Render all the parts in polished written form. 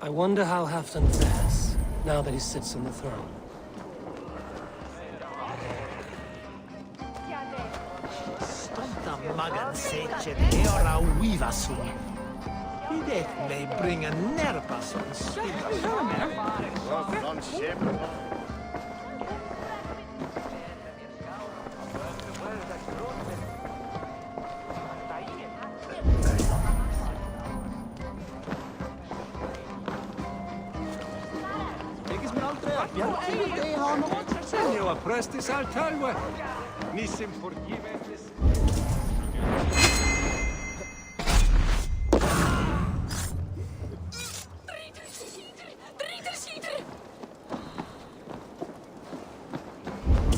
I wonder how Halfdan fares, now that he sits on the throne. Stolta magan seche de ora uiva sun. Idek me bringa nerpa son Senio prestis al talwe. Nissim forgivetis.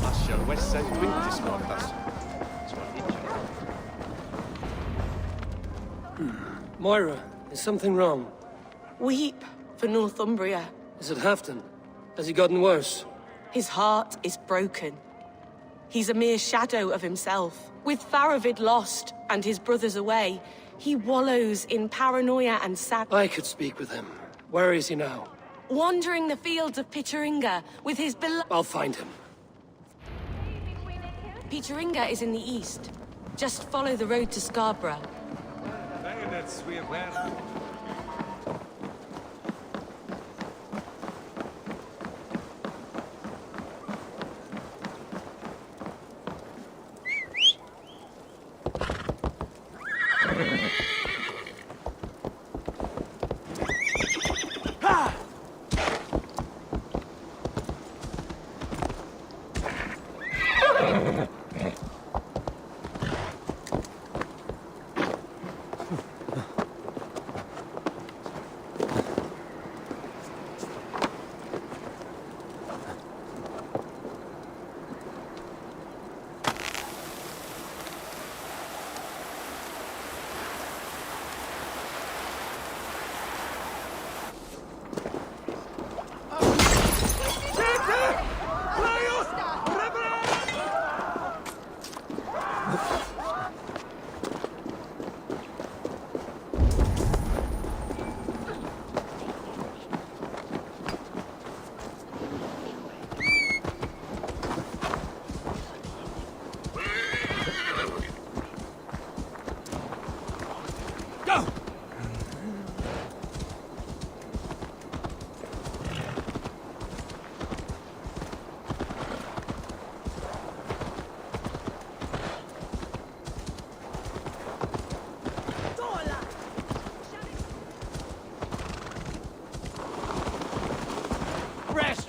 Asja Wessa Quintis mortas. Moira, is something wrong? Weep for Northumbria. Is it Halfdan? Has he gotten worse? His heart is broken. He's a mere shadow of himself. With Faravid lost and his brothers away, he wallows in paranoia and sadness. I could speak with him. Where is he now? Wandering the fields of Picheringa with his beloved... I'll find him. Picheringa is in the east. Just follow the road to Scarborough. That's weird.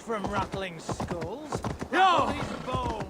from rattling skulls. No! These bones.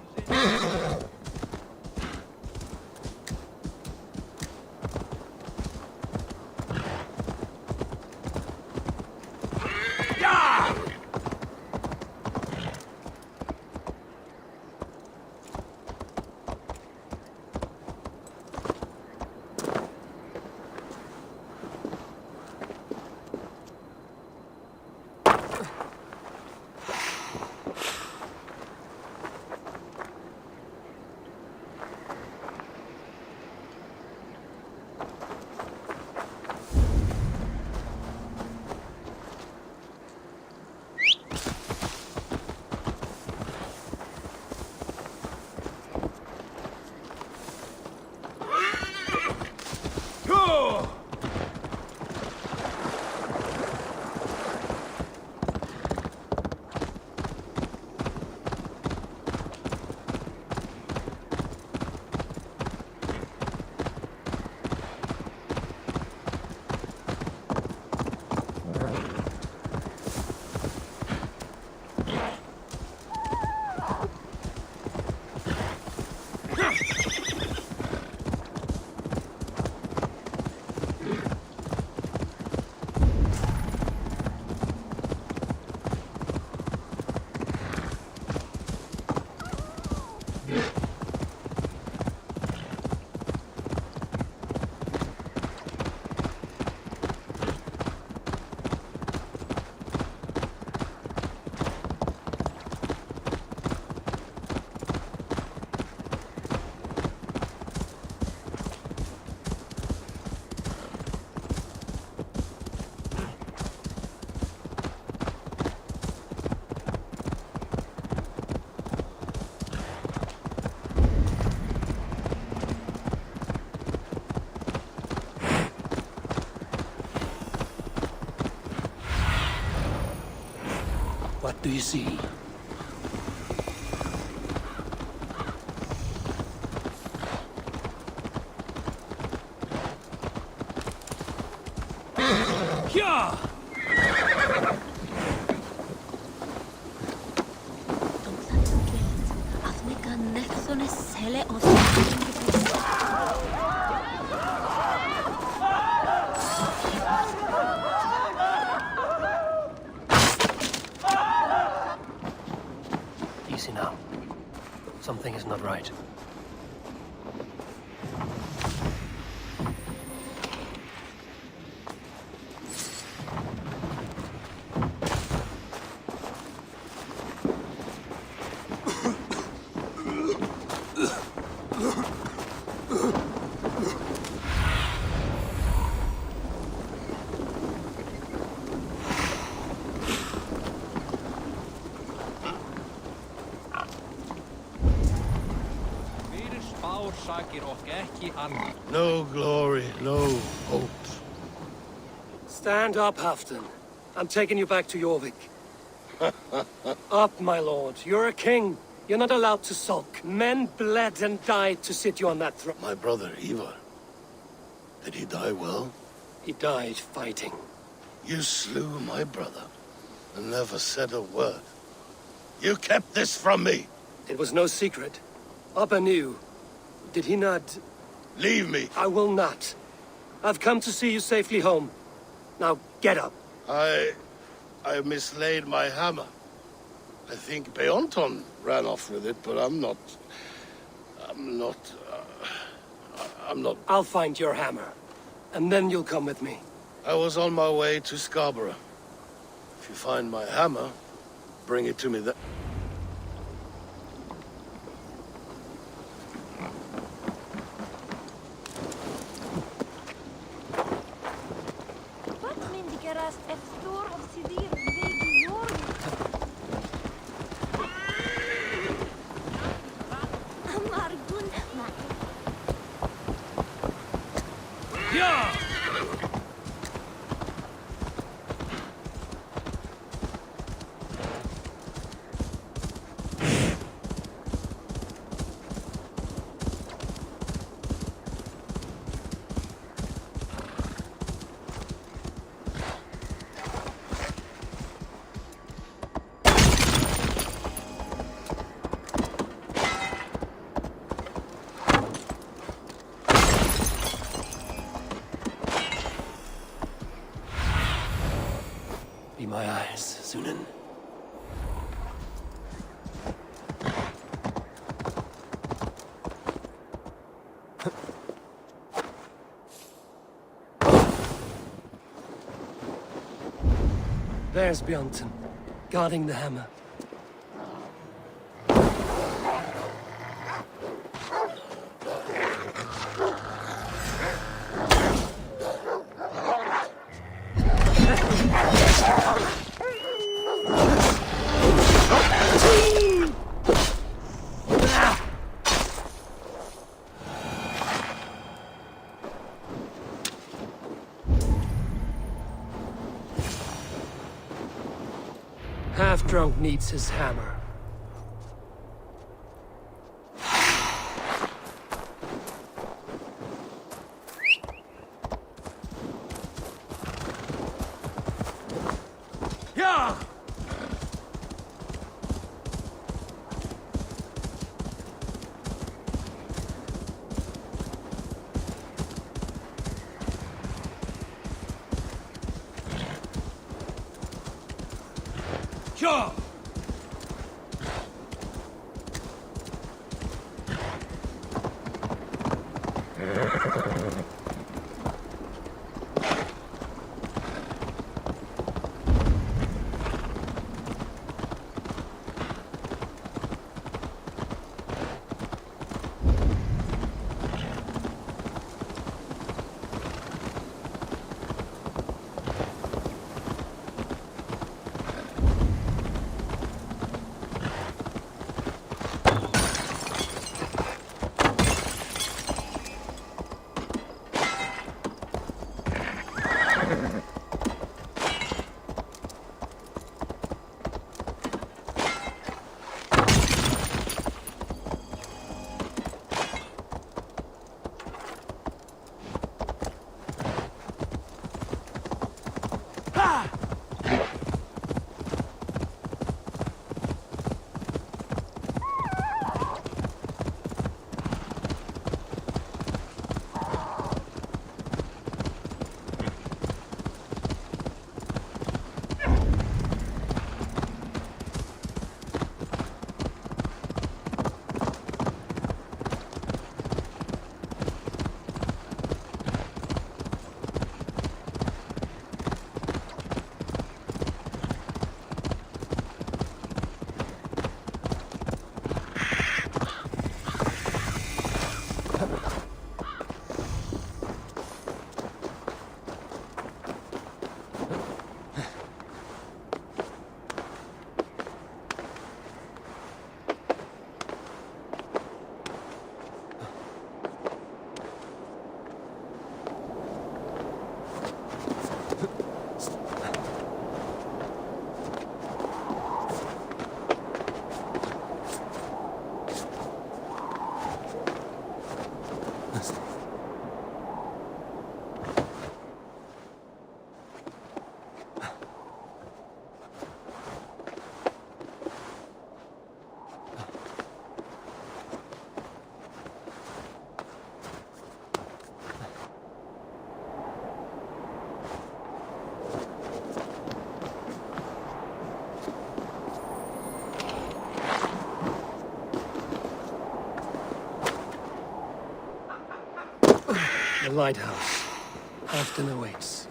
What do you see? Yeah! Easy now. Something is not right. No glory, no hope. Stand up, Halfdan. I'm taking you back to Jorvik. Up, my lord. You're a king. You're not allowed to sulk. Men bled and died to sit you on that throne. My brother, Ivar. Did he die well? He died fighting. You slew my brother and never said a word. You kept this from me. It was no secret. Abba knew. Did he not? Leave me. I will not. I've come to see you safely home. Now, get up. I mislaid my hammer. I think Beonton ran off with it, but I'm not... I'll find your hammer. And then you'll come with me. I was on my way to Scarborough. If you find my hammer, bring it to me then. Be my eyes, Sunan. There's Bjornton, guarding the hammer. Half-drunk needs his hammer. Yeah! Sure! lighthouse. Halfdan awaits.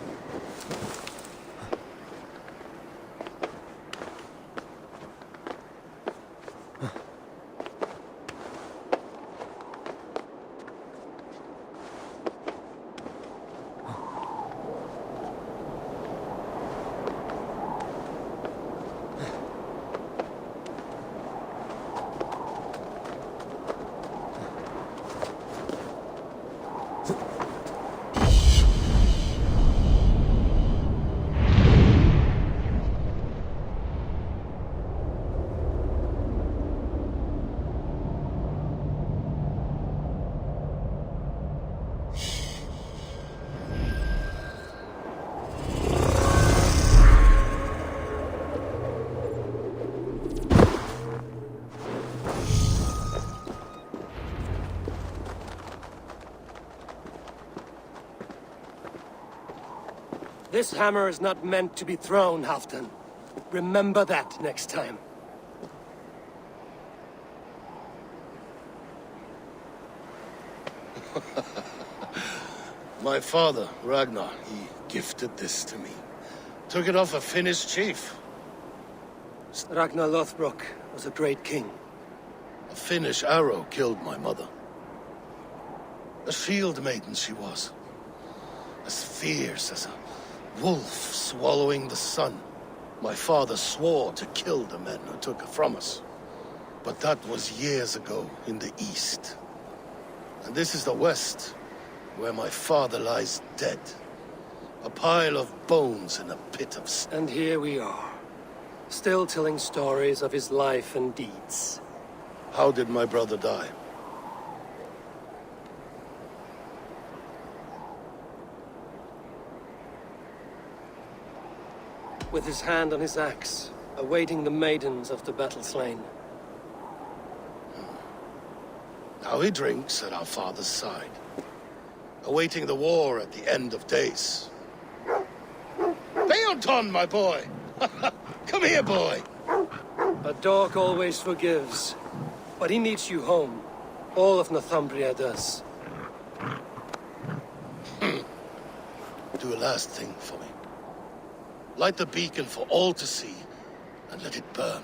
This hammer is not meant to be thrown, Halfdan. Remember that next time. My father, Ragnar, he gifted this to me. Took it off a Finnish chief. Ragnar Lothbrok was a great king. A Finnish arrow killed my mother. A shield maiden she was. As fierce as a wolf swallowing the sun. My father swore to kill the men who took her from us. But that was years ago in the east. And this is the west, where my father lies dead. A pile of bones in a pit of snow. And here we are, still telling stories of his life and deeds. How did my brother die? With his hand on his axe, awaiting the maidens of the battle slain. Now he drinks at our father's side, awaiting the war at the end of days. Beonton, my boy! Come here, boy! A dog always forgives, but he needs you home. All of Northumbria does. Do a last thing for me. Light the beacon for all to see, and let it burn.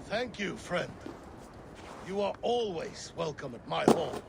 Thank you, friend. You are always welcome at my hall.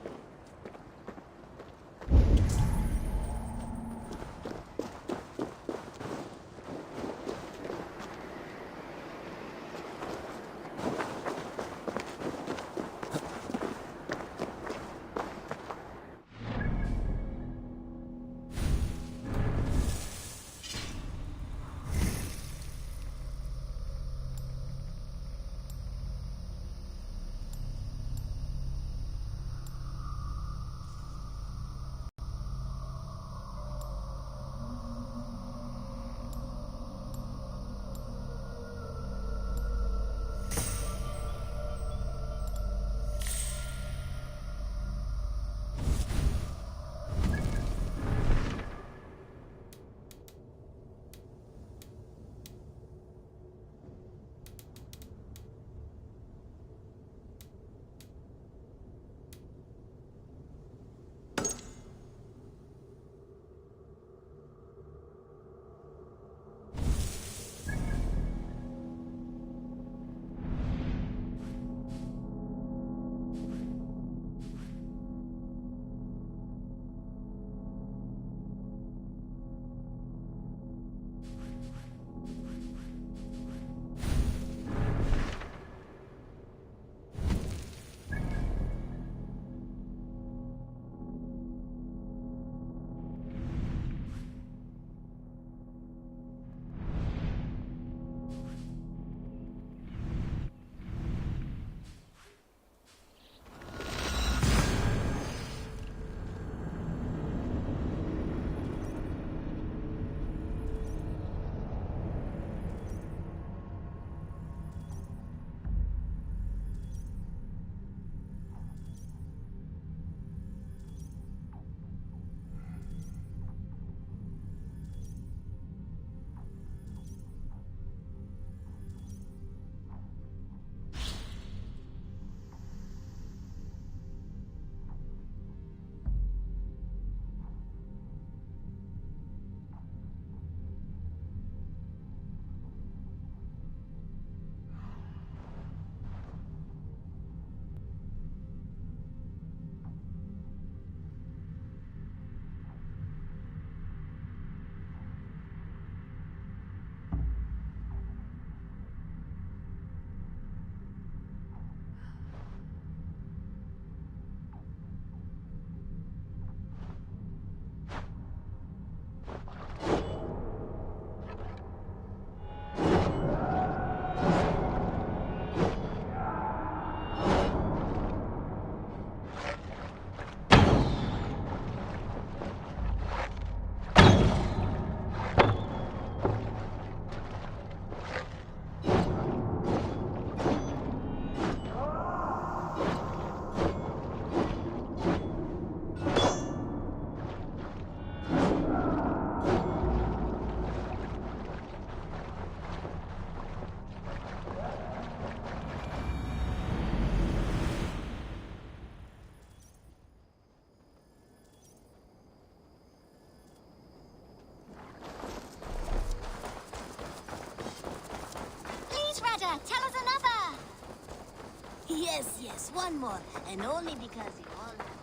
Yes, yes, one more. And only because you all have...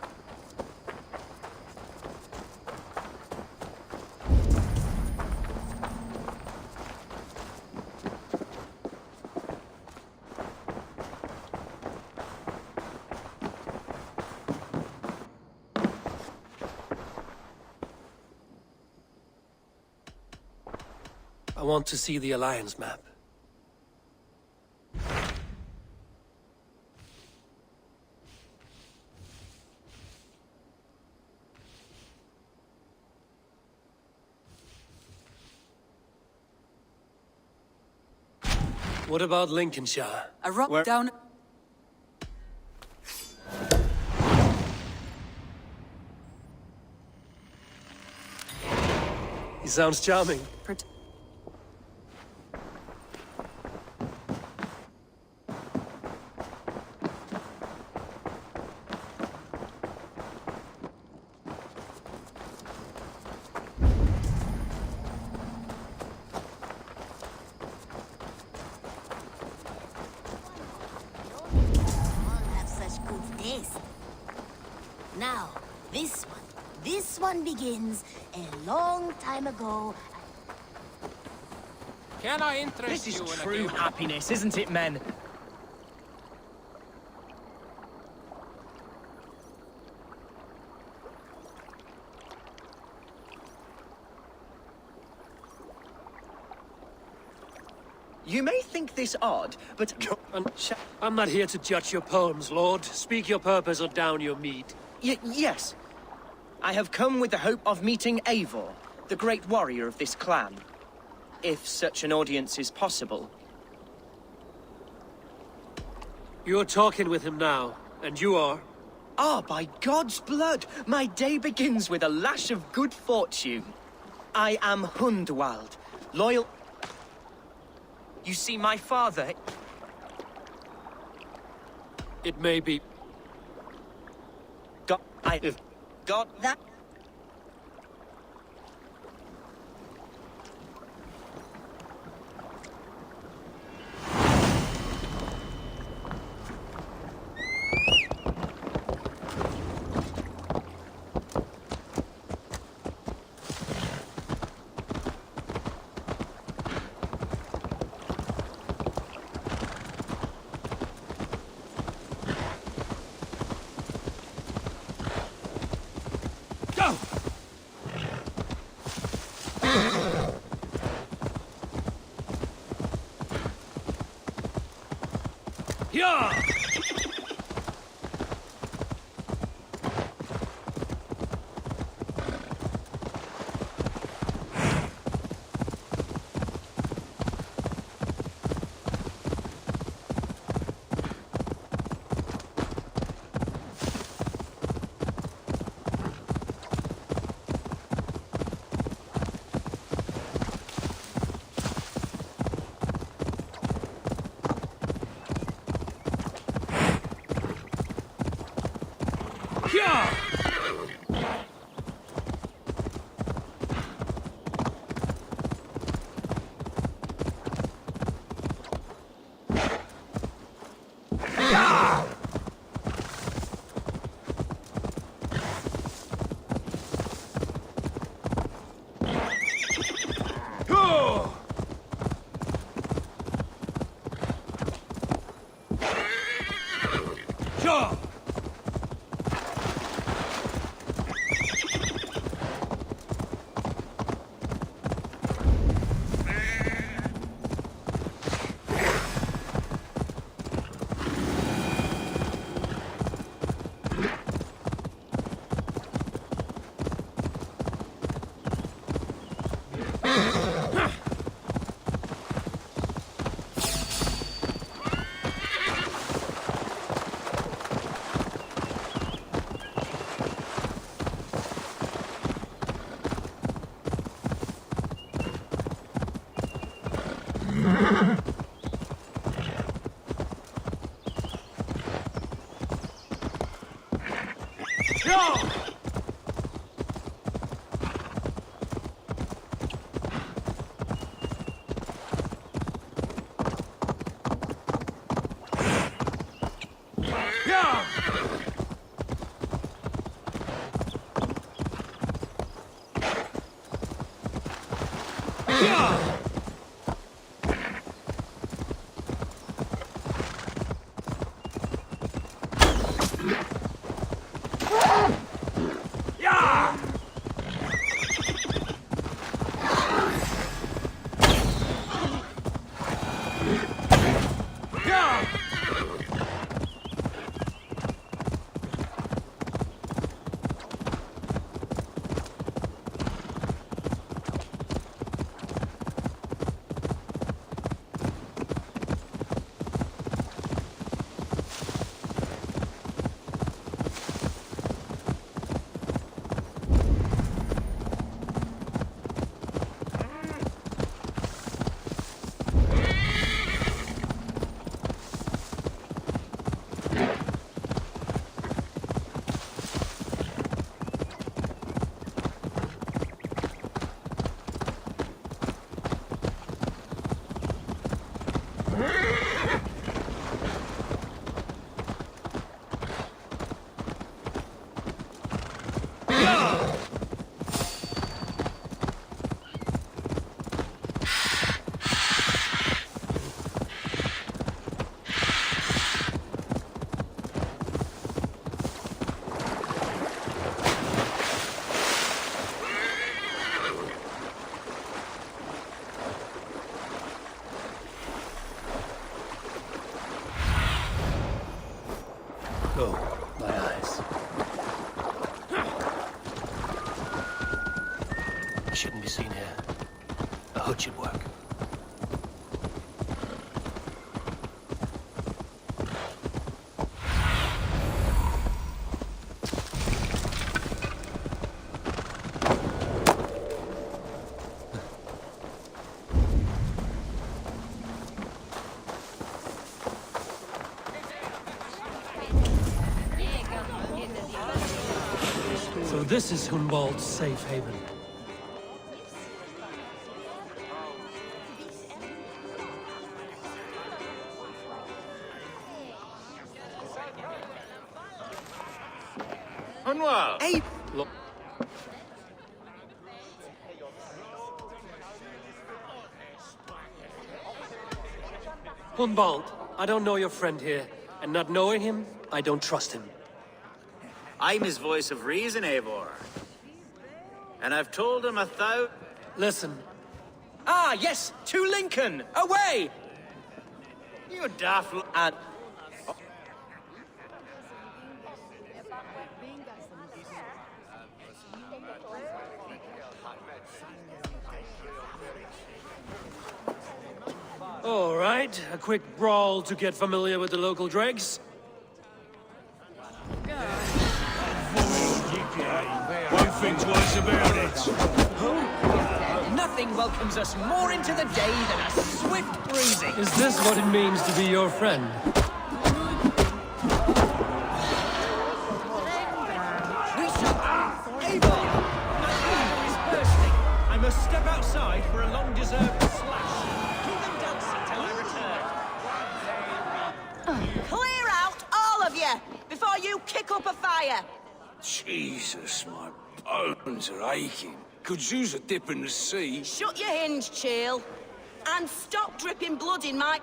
I want to see the Alliance map. What about Lincolnshire? A rock down. He sounds charming. all have such good taste. Now, this one begins a long time ago. Can I interest This is you in a true game? happiness, isn't it, men? You may think this odd, but... I'm not here to judge your poems, Lord. Speak your purpose or down your mead. Yes. I have come with the hope of meeting Eivor, the great warrior of this clan. If such an audience is possible. You're talking with him now, and you are? Ah, by God's blood, my day begins with a lash of good fortune. I am Hundwald, loyal... You see, my father... It may be... Got that... Yeah! Oh, my eyes. I shouldn't be seen here. A hood should work. So this is Hunwald's safe haven. Hunwald! Hey, Hunwald, I don't know your friend here, and not knowing him, I don't trust him. I'm his voice of reason, Eivor. And I've told him 1,000... Listen, ah, yes, to Lincoln, away! You daft... And all right, a quick brawl to get familiar with the local dregs. Think twice about it. nothing welcomes us more into the day than a swift bruising. Is this what it means to be your friend? We shall... Eivor! My armor is bursting. I must step outside for a long-deserved slash. Keep them dancing till I return. Clear out, all of you, before you kick up a fire. Jesus, my bones are aching. Could use a dip in the sea. Shut your hinge, Chill. And stop dripping blood in my...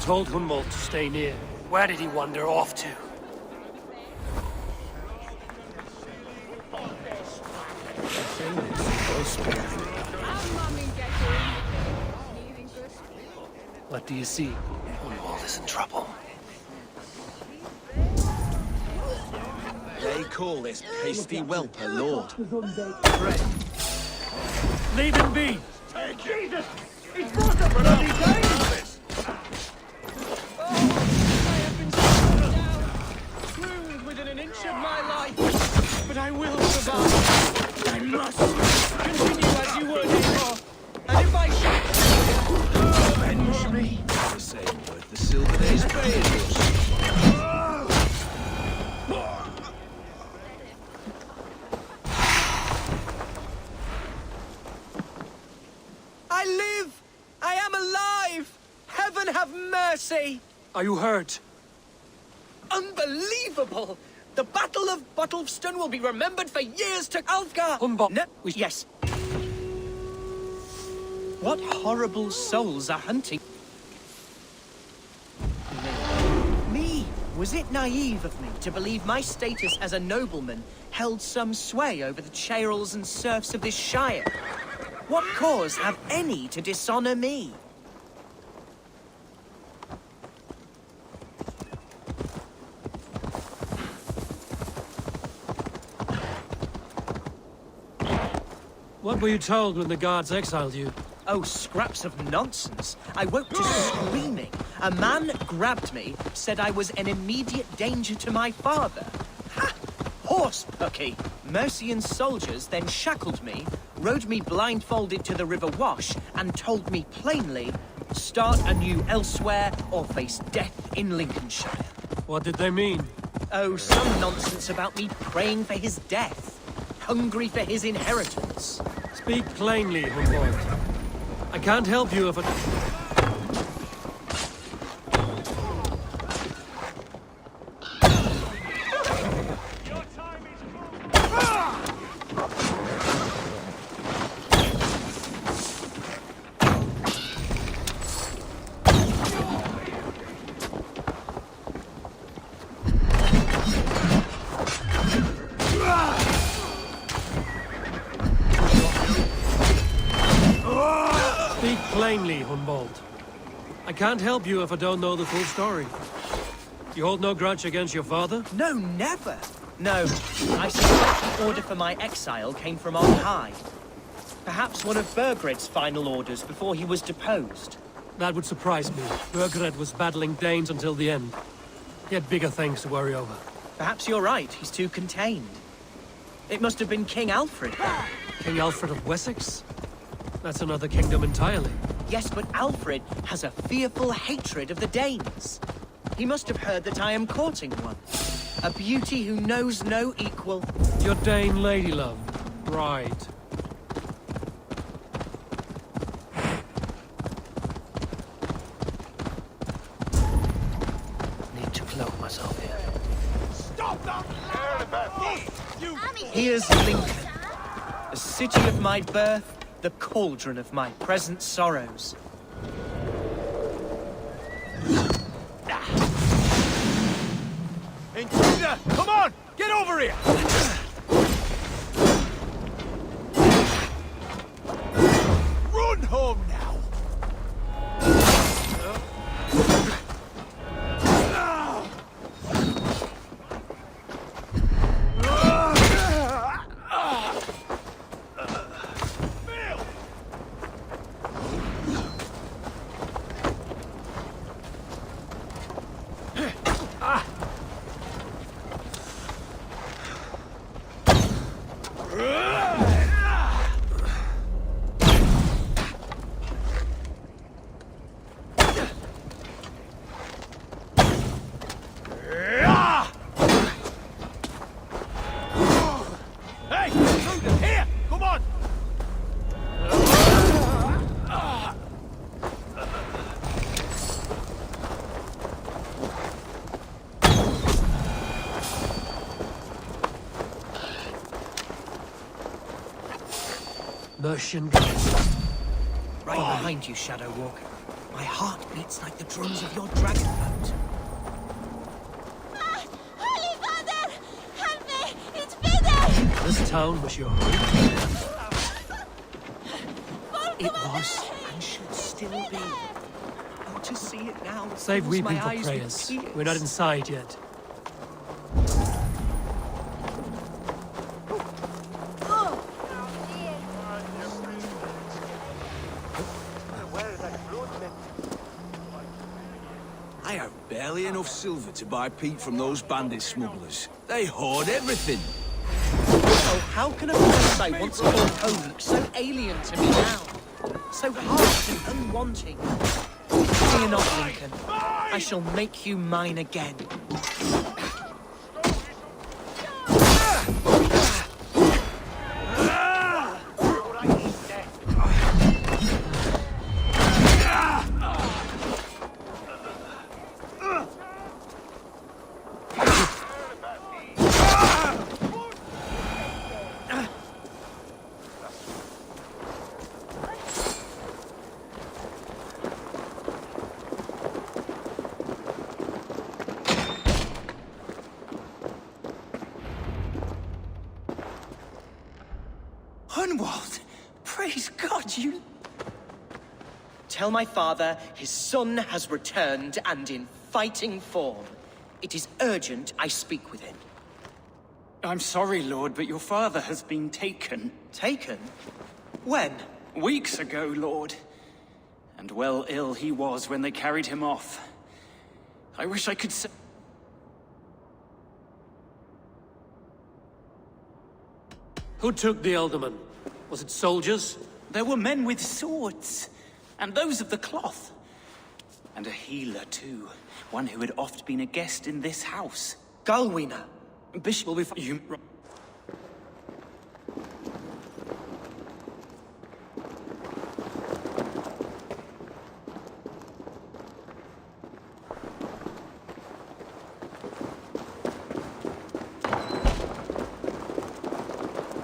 Told Hunwald to stay near. Where did he wander off to? What do you see? Hunwald is in trouble. They call this pasty whelp a lord. Leave him be! Jesus! He's brought up bloody dangerous! I have been struck down, wounded within an inch of my life, but I will survive. I must continue as you would, Eivor. And if I should avenge me, The same worth the silver day's pay as yours. I live! I am alive! Heaven have mercy! Are you hurt? Unbelievable! The Battle of Bottleston will be remembered for years to Alfgar! Hunwald, No, yes. What horrible souls are hunting me? Was it naive of me to believe my status as a nobleman held some sway over the churls and serfs of this shire? What cause have any to dishonor me? What were you told when the guards exiled you? Oh, scraps of nonsense. I woke to screaming. A man grabbed me, said I was an immediate danger to my father. Ha! Horse pucky. Mercian soldiers then shackled me, rode me blindfolded to the River Wash, and told me plainly, start anew elsewhere or face death in Lincolnshire. What did they mean? Oh, some nonsense about me praying for his death, hungry for his inheritance. Speak plainly, Hunwald. I can't help you if it... Speak plainly, Hunwald. I can't help you if I don't know the full story. You hold no grudge against your father? No, never. No, I suspect the order for my exile came from on high. Perhaps one of Burgred's final orders before he was deposed. That would surprise me. Burgred was battling Danes until the end. He had bigger things to worry over. Perhaps you're right, he's too contained. It must have been King Alfred. King Alfred of Wessex? That's another kingdom entirely. Yes, but Alfred has a fearful hatred of the Danes. He must have heard that I am courting one. A beauty who knows no equal. Your Dane lady love. Right. Need to cloak myself here. Stop that! Here's Lincoln, the city of my birth, the cauldron of my present sorrows. Intruder! Come on! Get over here! Run home now! Hey! Intruder! Here! Come on! Mercian guns. Right behind you, Shadow Walker. My heart beats like the drums of your dragon boat. Holy Father! Help me! It's Peter! This town was your home. It was, and should still be. Oh, to see it now. Save fills weeping my for eyes with prayers. tears. We're not inside yet. I have barely enough silver to buy peat from those bandit smugglers. They hoard everything. Oh, how can a place I once called home look so alien to me now? So harsh and unwanting. Fear not, Lincoln. I shall make you mine again. Hunwald! Praise God, you... Tell my father his son has returned and in fighting form. It is urgent I speak with him. I'm sorry, Lord, but your father has been taken. Taken? When? Weeks ago, Lord. And well ill he was when they carried him off. I wish I could say... Who took the alderman? Was it soldiers? There were men with swords, and those of the cloth. And a healer, too. One who had oft been a guest in this house. Galwina. Bishop will be... You...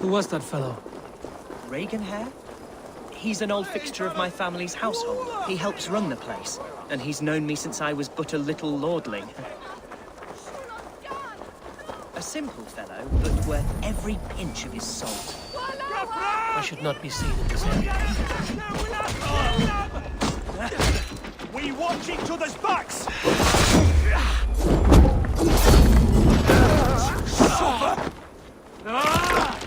Who was that fellow? Reagan Hare? He's an old fixture of my family's household. He helps run the place, and he's known me since I was but a little lordling. A simple fellow, but worth every pinch of his salt. I should not be seen in this area. We want Watch each other's backs! Suffer! Not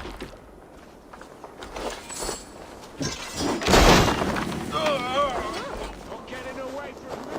getting away from me!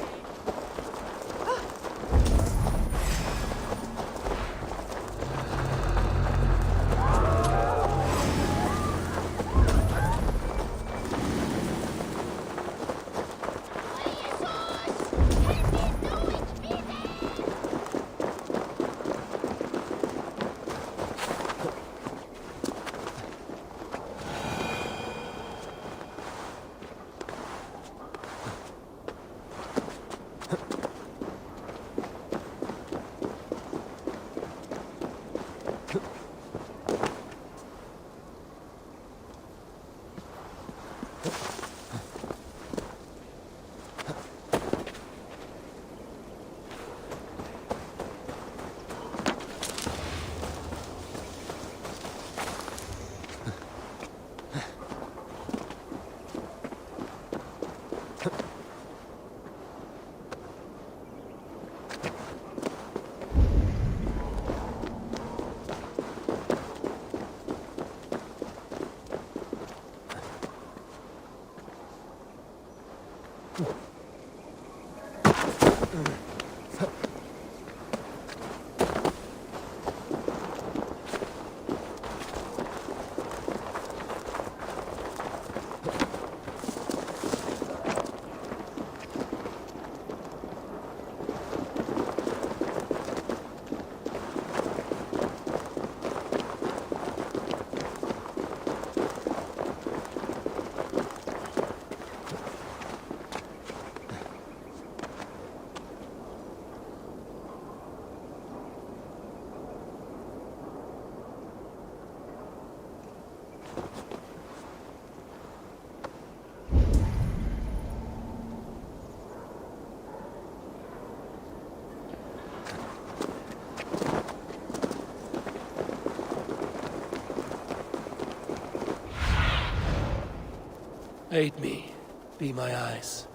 Aid me. Be my eyes.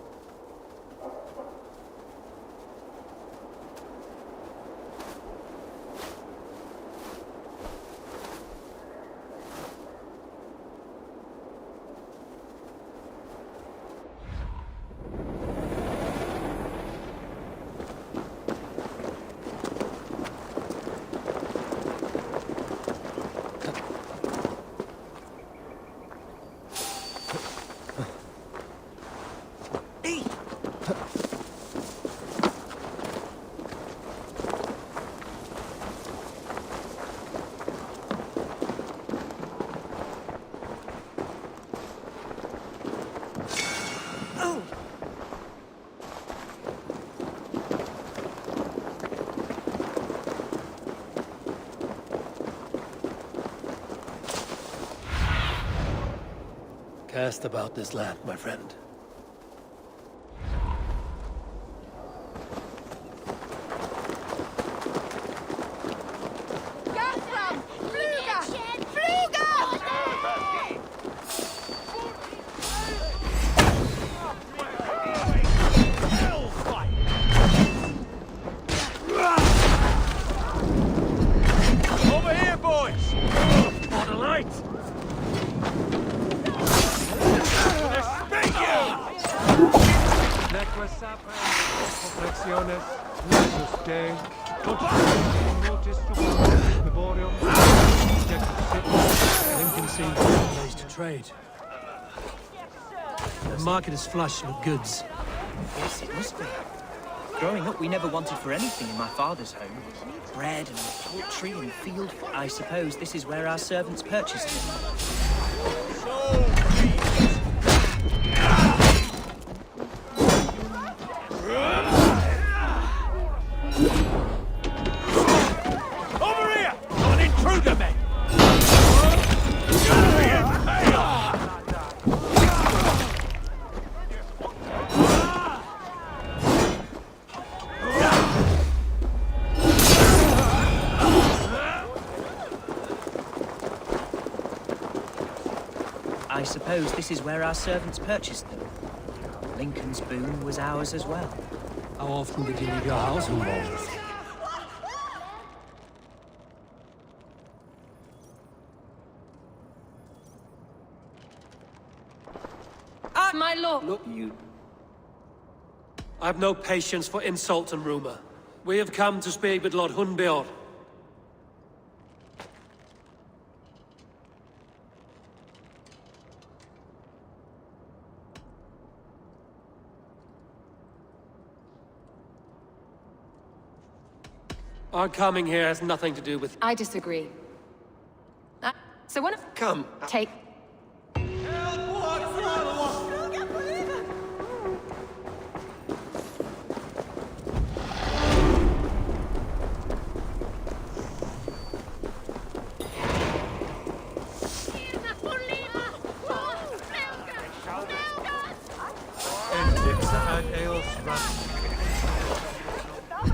Cast about this land, my friend. Over here, boys! On the light! Place to trade. The market is flush with goods. Yes, it must be. Growing up, we never wanted for anything in my father's home. Bread and poultry and field. I suppose this is where our servants purchased it. Over here! Got an intruder, men! I suppose this is where our servants purchased them. Lincoln's boon was ours as well. How often did you leave your house, Humboldt? My lord! Look, you... I've no patience for insult and rumor. We have come to speak with Lord Hunbeor. Our coming here has nothing to do with... I disagree. So what if... Come. Take...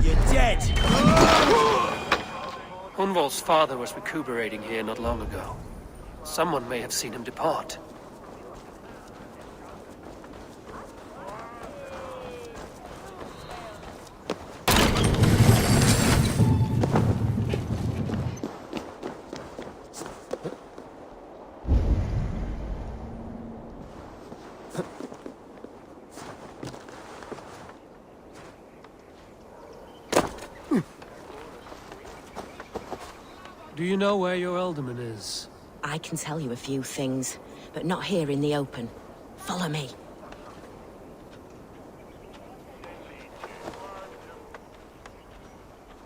You're dead! Hunwald's father was recuperating here not long ago. Someone may have seen him depart. Do you know where your alderman is? I can tell you a few things, but not here in the open. Follow me.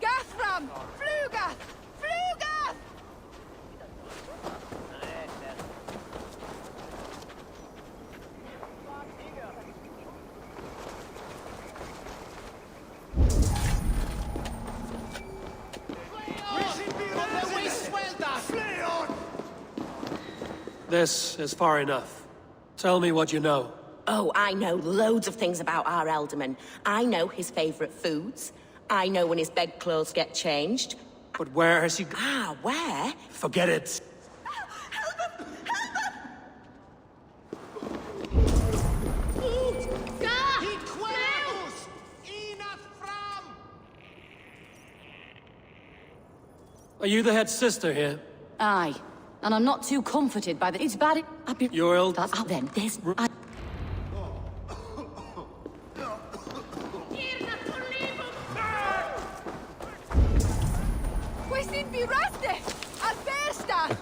Gathram! Fluga! Fluga! This is far enough. Tell me what you know. Oh, I know loads of things about our alderman. I know his favorite foods. I know when his bedclothes get changed. But where has he... Ah, where? Forget it. Are you the head sister here? Aye. And I'm not too comforted by the... It's bad... Your old... That's... then, this... Quesin viraste! A festa!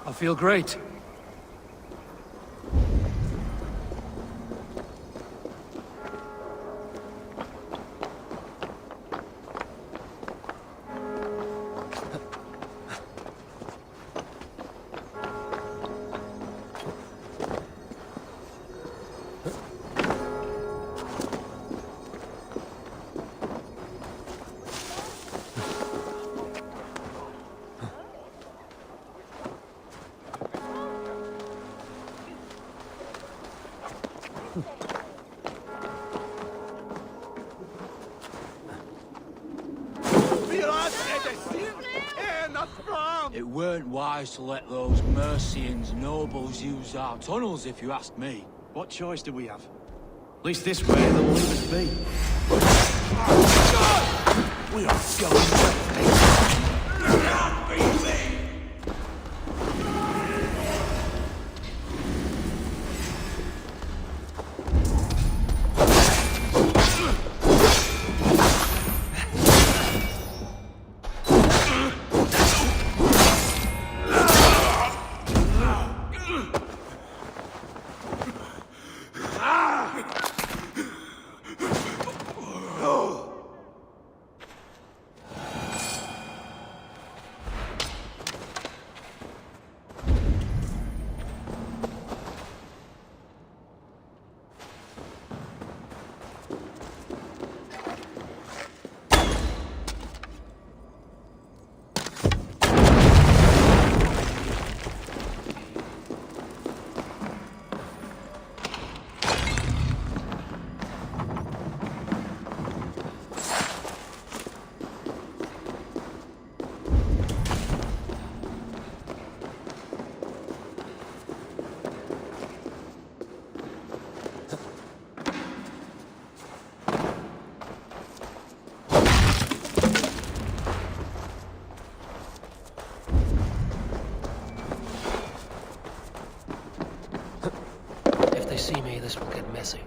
I feel great. It weren't wise to let those Mercians nobles use our tunnels, if you ask me. What choice do we have? At least this way they'll leave us be. We are going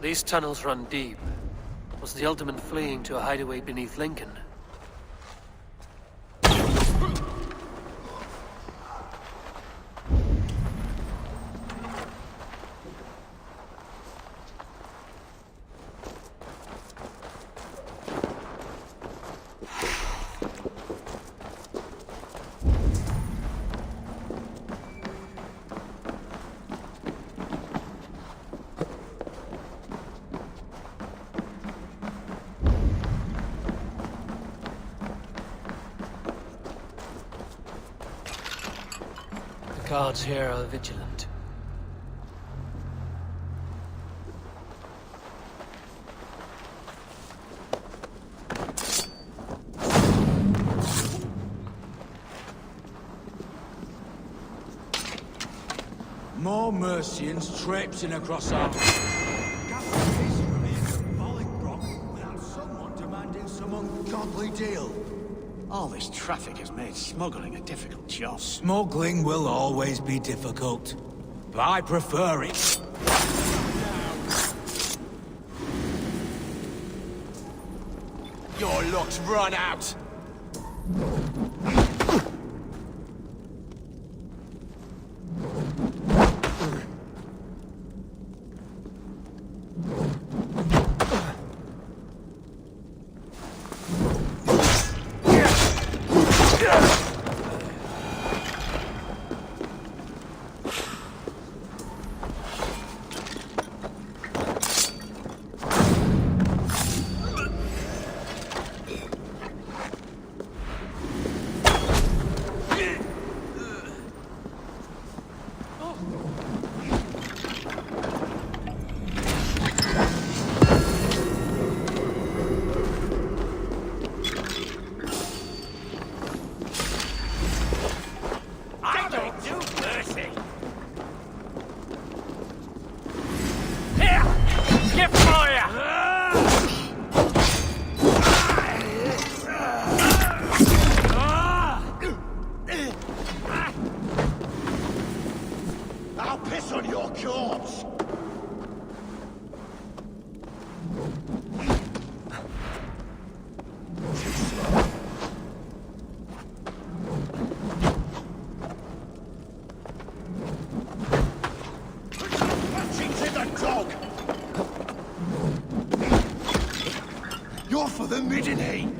These tunnels run deep. Was the Alderman fleeing to a hideaway beneath Lincoln? The guards here are vigilant. More Mercians traipsing across our... without someone demanding some ungodly deal. All this traffic has made smuggling a difficult job. Smuggling will always be difficult, but I prefer it. Your luck's run out. I'll piss on your corpse! You're for the Middenheim!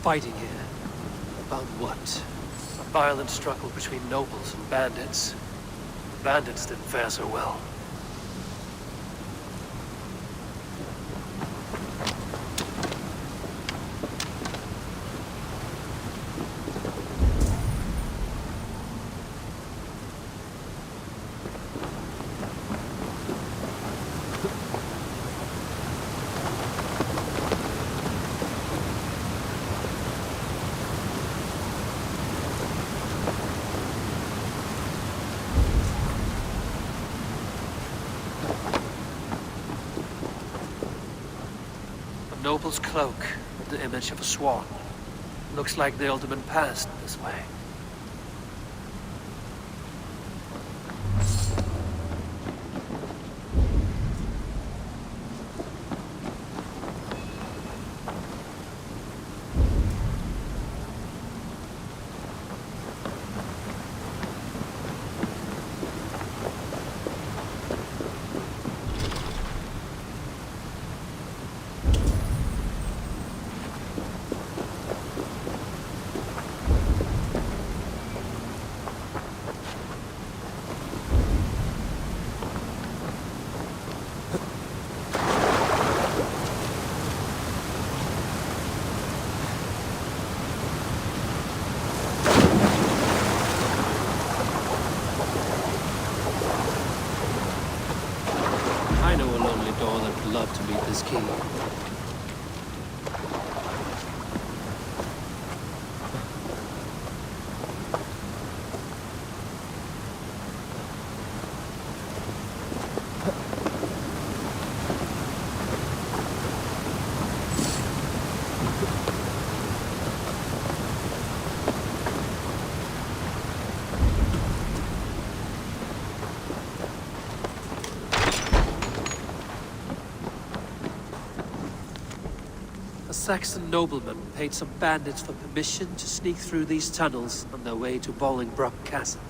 Fighting here. About what? A violent struggle between nobles and bandits. The bandits didn't fare so well. Noble's cloak with the image of a swan. Looks like the Alderman passed this way. I know a lonely door that would love to meet this king. A Saxon nobleman paid some bandits for permission to sneak through these tunnels on their way to Bolingbroke Castle.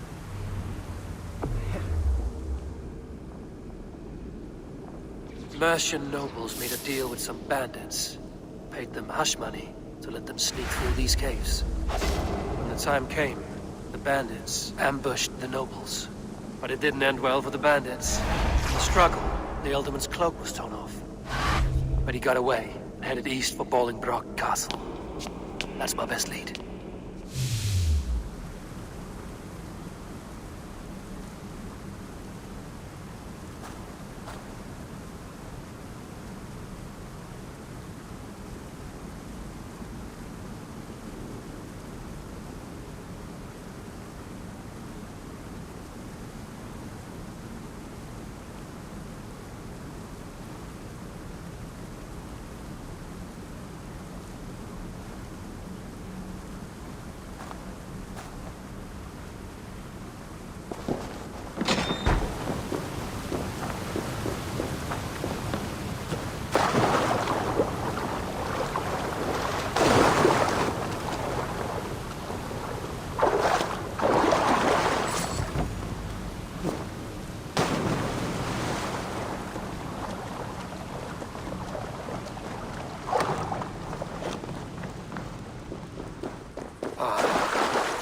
Mercian nobles made a deal with some bandits, paid them hush money to let them sneak through these caves. When the time came, the bandits ambushed the nobles. But it didn't end well for the bandits. In the struggle, the Ealdorman's cloak was torn off. But he got away and headed east for Bolingbroke Castle. That's my best lead.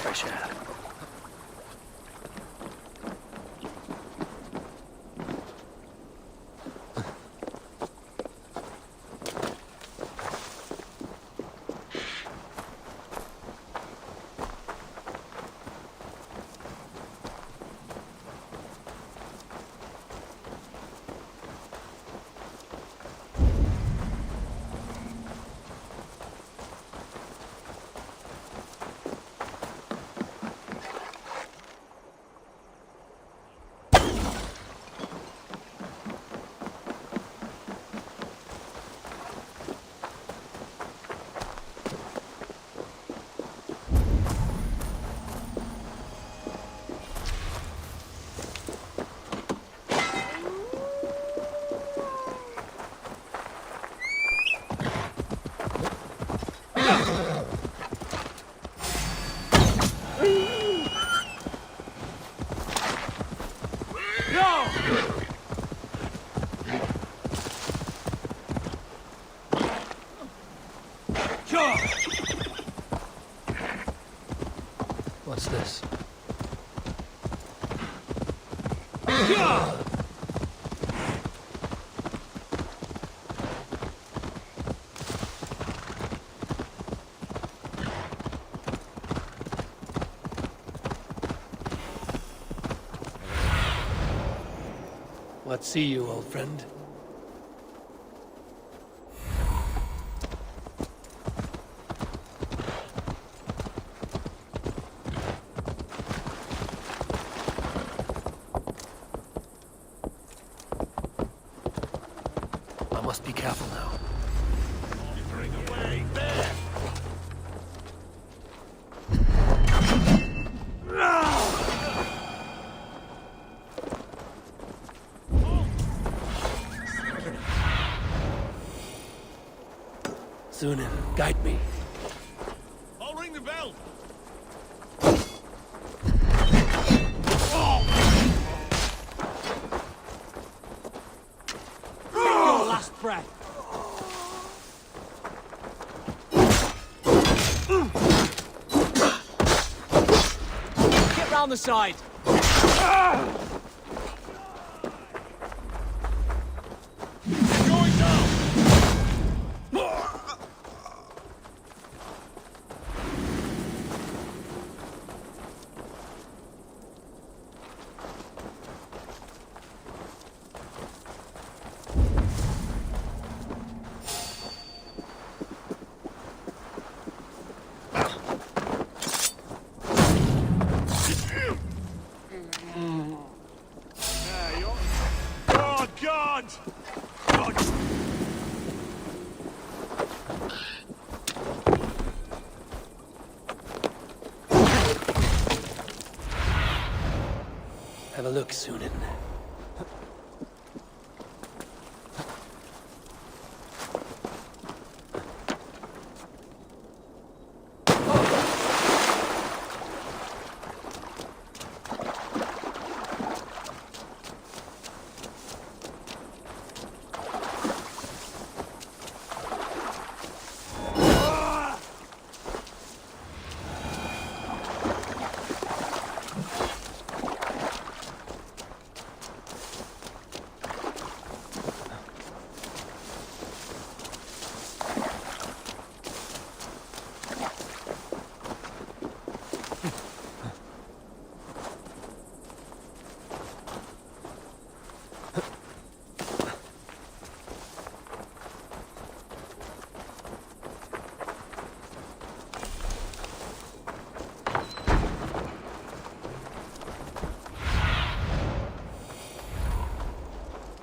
Fresh air. What's this? What see you, old friend? I must be careful now. Bring away there. Sunan, guide me. I'll ring the bell. Your last breath. Get round the side. God! God! Have a look, Sunan.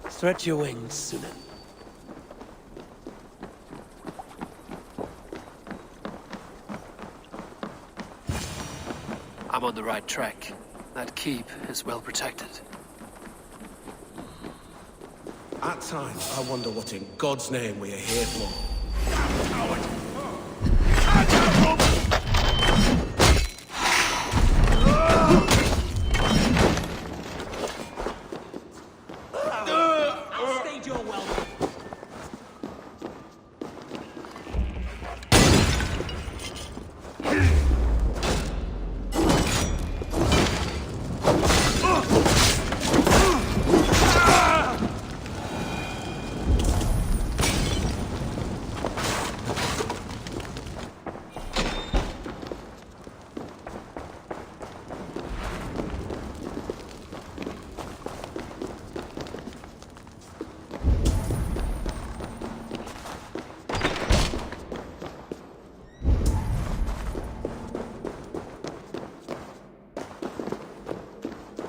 Stretch your wings, Sunan. I'm on the right track. That keep is well protected. At times, I wonder what in God's name we are here for.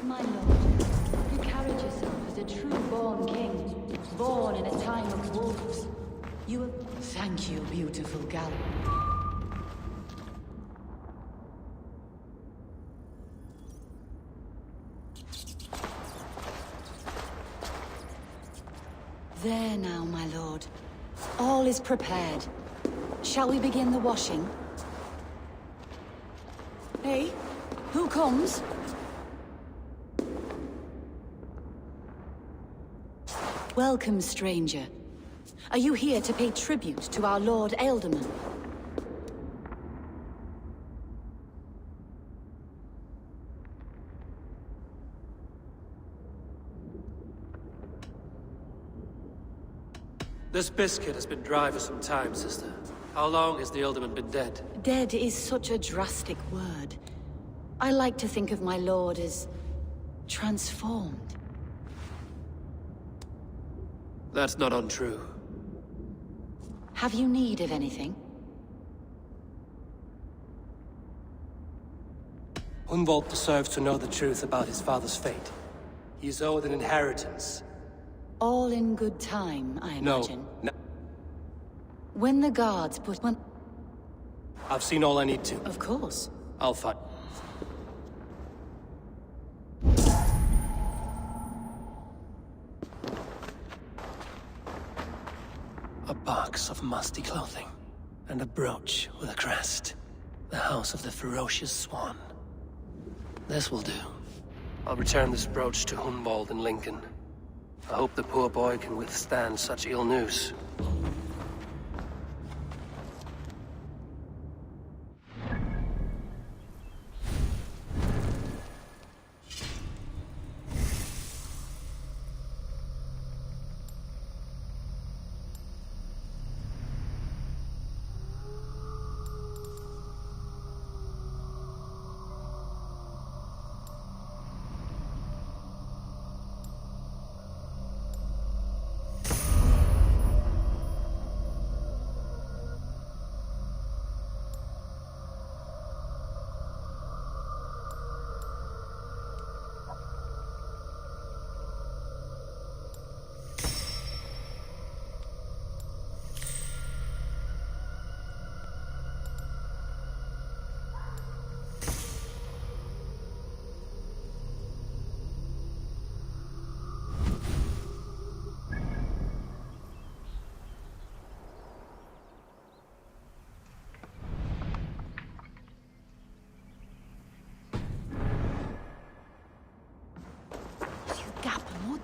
My lord, you carried yourself as a true-born king, born in a time of wolves. You have... Thank you, beautiful gal. There now, my lord. All is prepared. Shall we begin the washing? Hey, who comes? Welcome, stranger. Are you here to pay tribute to our Lord Alderman? This biscuit has been dry for some time, sister. How long has the Alderman been dead? Dead is such a drastic word. I like to think of my lord as... transformed. That's not untrue. Have you need of anything? Hunwald deserves to know the truth about his father's fate. He is owed an inheritance. All in good time, I imagine. No. When the guards put... I've seen all I need to. Of course. I'll fight. A box of musty clothing, and a brooch with a crest. The house of the ferocious swan. This will do. I'll return this brooch to Hunwald in Lincoln. I hope the poor boy can withstand such ill news.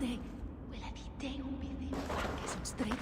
det. Well, I be day will be there. Get some strength.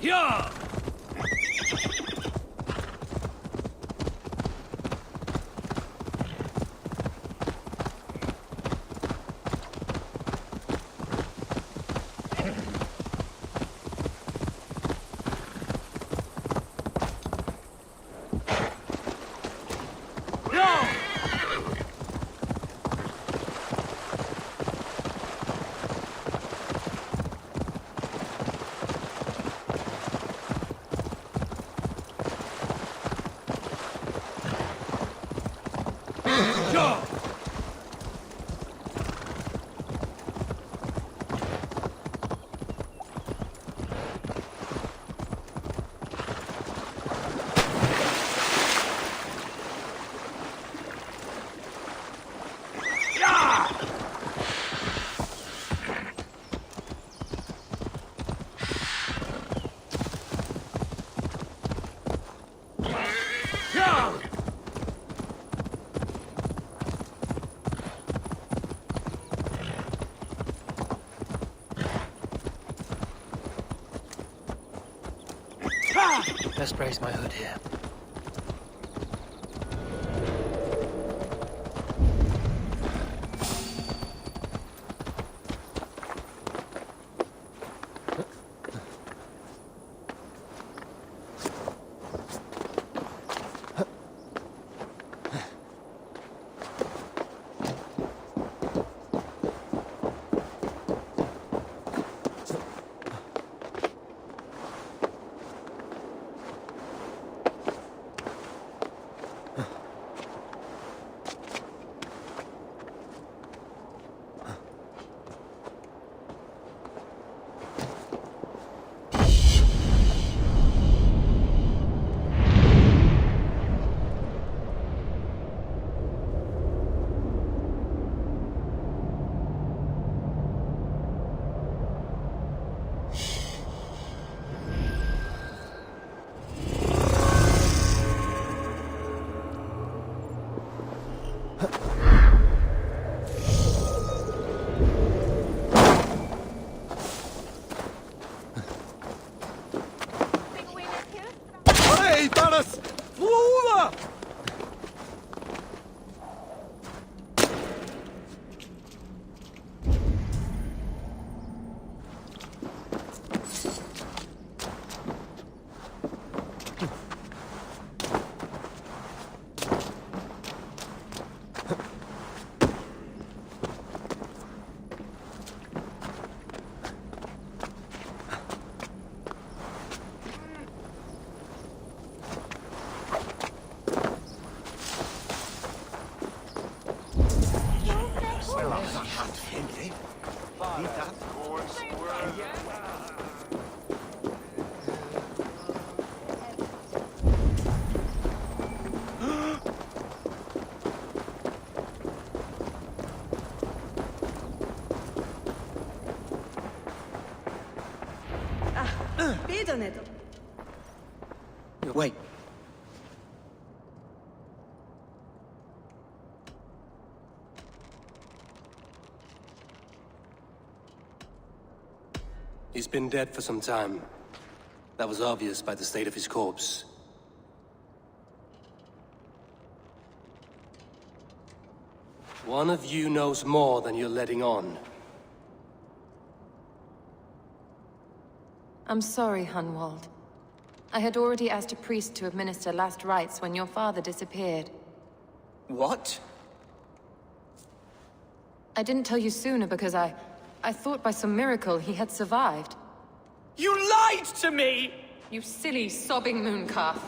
Yeah! Best brace my hood here. Wait. He's been dead for some time. That was obvious by the state of his corpse. One of you knows more than you're letting on. I'm sorry, Hunwald. I had already asked a priest to administer last rites when your father disappeared. What? I didn't tell you sooner because I thought by some miracle he had survived. You lied to me! You silly, sobbing mooncalf.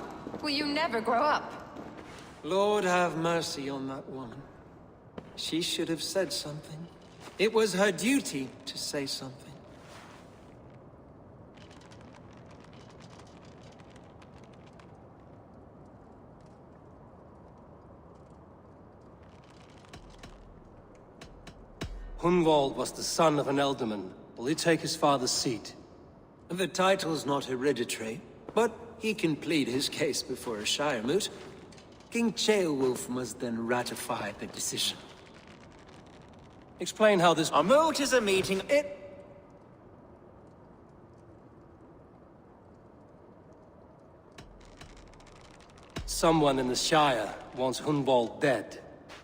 Will you never grow up? Lord have mercy on that woman. She should have said something. It was her duty to say something. Hunwald was the son of an Elderman. Will he take his father's seat? The title's not hereditary, but he can plead his case before a Shire moot. King Ceolwulf must then ratify the decision. Explain how this— A moot is a meeting. Someone in the Shire wants Hunwald dead.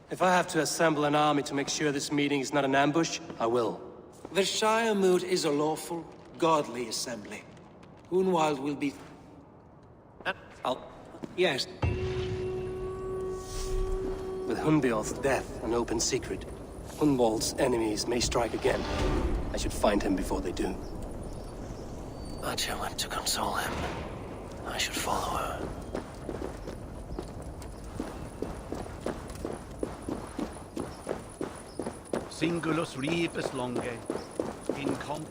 If I have to assemble an army to make sure this meeting is not an ambush, I will. The Shire moot is a lawful, godly assembly. Hunwald will be... Yes. With Hunbeorth's death an open secret, Hunwald's enemies may strike again. I should find him before they do. Archer went to console him. I should follow her. Singulus rebus longe, in comp.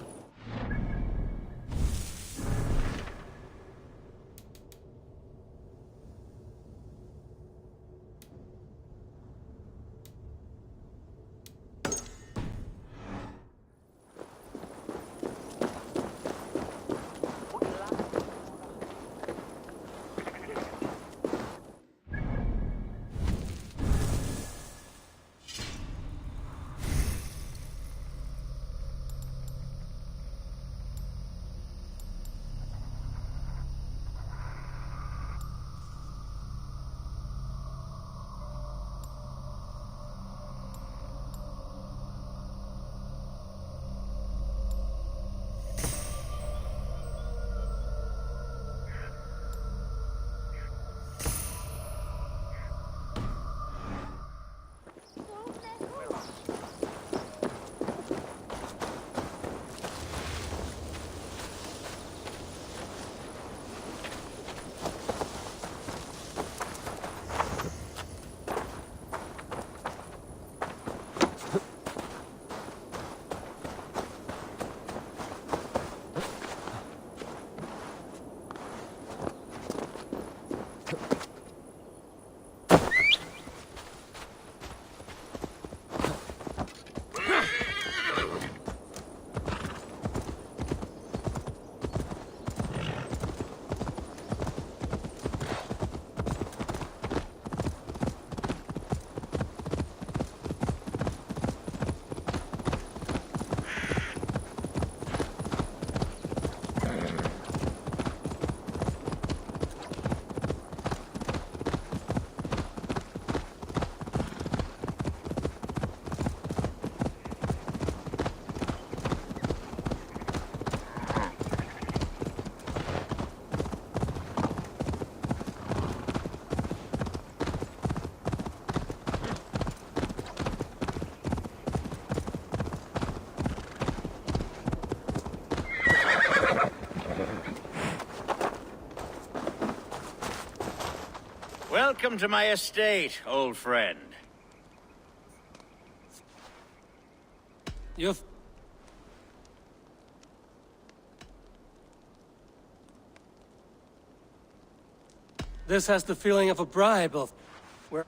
Welcome to my estate, old friend. This has the feeling of a bribe of... where...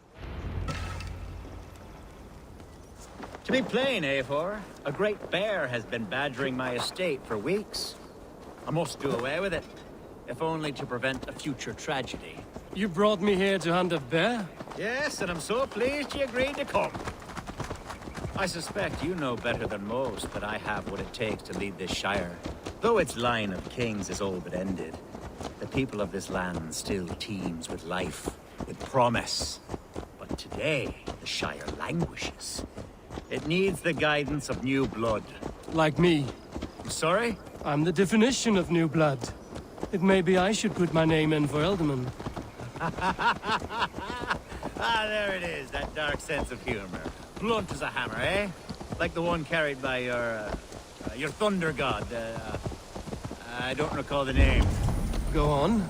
To be plain, Eivor, a great bear has been badgering my estate for weeks. I must do away with it, if only to prevent a future tragedy. You brought me here to hunt a bear? Yes, and I'm so pleased you agreed to come. I suspect you know better than most that I have what it takes to lead this Shire. Though its line of kings is all but ended, the people of this land still teems with life, with promise. But Today, the Shire languishes. It needs the guidance of new blood. Like me. Sorry? I'm the definition of new blood. It may be I should put my name in for Alderman. Ah, there it is, that dark sense of humor. Blunt as a hammer, eh? Like the one carried by your thunder god. I don't recall the name. Go on.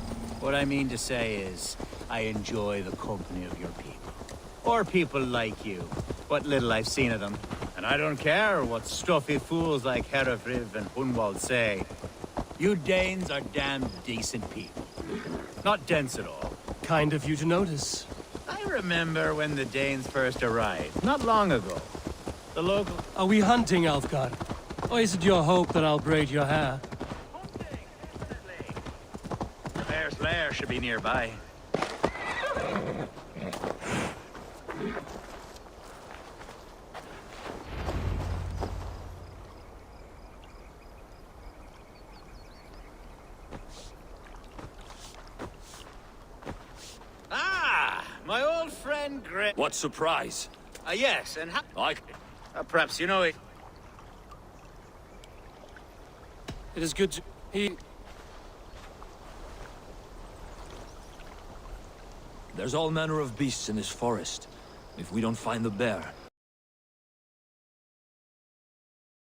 What I mean to say is, I enjoy the company of your people. Or people like you. What little I've seen of them. And I don't care what stuffy fools like Herefriv and Hunwald say. You Danes are damn decent people. Not dense at all. Kind of you to notice. I remember when the Danes first arrived, not long ago. The local... Are we hunting, Alfgar? Or is it your hope that I'll braid your hair? Hunting, definitely. The bear's lair should be nearby. My old friend Gray. What surprise? Yes, and I... perhaps you know it. It is good to... There's all manner of beasts in this forest. If we don't find the bear,